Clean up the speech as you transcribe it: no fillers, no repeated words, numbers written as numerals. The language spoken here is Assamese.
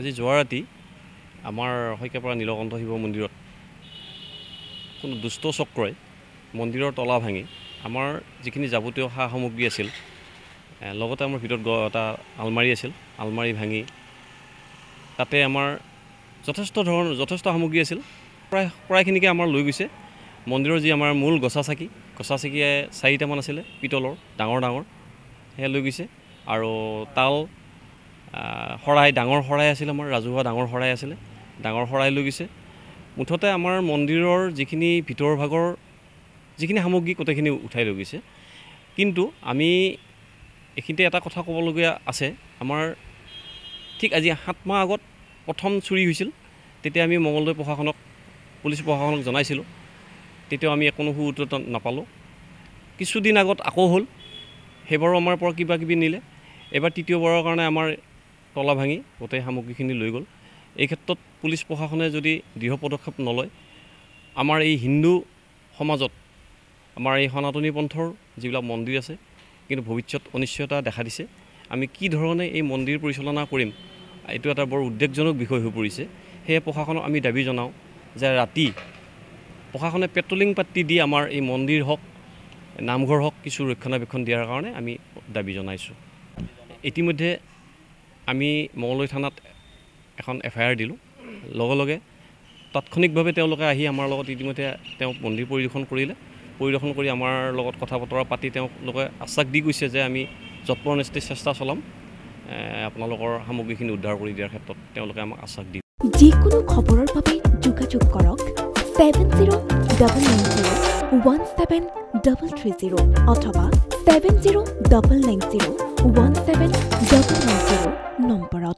আজি যোৱা ৰাতি আমাৰ শইকীয়াপাৰা নীলকণ্ঠ শিৱ মন্দিৰত কোনো দুষ্ট চক্ৰই মন্দিৰৰ তলা ভাঙি আমাৰ যিখিনি যাৱতীয় সা সামগ্ৰী আছিল লগতে আমাৰ ভিতৰত এটা আলমাৰী আছিল আলমাৰী ভাঙি তাতে আমাৰ যথেষ্ট সামগ্ৰী আছিল প্ৰায়খিনিকে আমাৰ লৈ গৈছে মন্দিৰৰ যি আমাৰ মূল গছা চাকি 4টামান আছিলে পিতলৰ ডাঙৰ সেয়া লৈ গৈছে আৰু তাল শৰাই ডাঙৰ শৰাই আছিল আমাৰ ৰাজহুৱা ডাঙৰ শৰাই আছিলে ডাঙৰ শৰাই লৈ গৈছে মুঠতে আমাৰ মন্দিৰৰ যিখিনি ভিতৰ ভাগৰ যিখিনি সামগ্ৰী গোটেইখিনি উঠাই লৈ গৈছে কিন্তু আমি এইখিনিতে এটা কথা ক'বলগীয়া আছে আমাৰ ঠিক আজি 7 মাহ আগত প্ৰথম চুৰি হৈছিল তেতিয়া আমি মঙলদৈ প্ৰশাসনক পুলিচ প্ৰশাসনক জনাইছিলোঁ তেতিয়াও আমি কোনো উত্তৰ নাপালোঁ কিছুদিন আগত আকৌ হ'ল সেইবাৰো আমাৰ পৰা কিবা নিলে এবাৰ তৃতীয়বাৰৰ কাৰণে আমাৰ তলা ভাঙি গোটেই সামগ্ৰীখিনি লৈ গ'ল এই ক্ষেত্ৰত পুলিচ প্ৰশাসনে যদি দৃঢ় পদক্ষেপ নলয় আমাৰ এই হিন্দু সমাজত আমাৰ এই সনাতনী পন্থৰ যিবিলাক মন্দিৰ আছে কিন্তু ভৱিষ্যত অনিশ্চয়তা দেখা দিছে আমি কি ধৰণে এই মন্দিৰ পৰিচালনা কৰিম এইটো এটা বৰ উদ্বেগজনক বিষয় হৈ পৰিছে সেয়ে প্ৰশাসনক আমি দাবী জনাওঁ যে ৰাতি প্ৰশাসনে পেট্ৰলিং পাতি দি আমাৰ এই মন্দিৰ হওক নামঘৰ হওক কিছু ৰক্ষণাবেক্ষণ দিয়াৰ কাৰণে আমি দাবী জনাইছোঁ ইতিমধ্যে আমি মঙলদৈ থানাত এখন FIR দিলোঁ লগে তাৎক্ষণিকভাৱে তেওঁলোকে আহি আমাৰ লগত ইতিমধ্যে তেওঁ মন্দিৰ পৰিদৰ্শন কৰি আমাৰ লগত কথা বতৰা পাতি তেওঁলোকে আশ্বাস দি গৈছে যে আমি যৎপৰোনাস্তি চেষ্টা চলাম আপোনালোকৰ সামগ্ৰীখিনি উদ্ধাৰ কৰি দিয়াৰ ক্ষেত্ৰত তেওঁলোকে আমাক আশ্বাস দিয়ে যিকোনো খবৰৰ বাবে যোগাযোগ কৰক 7090173330 অথবা 7099017990 নম্বৰত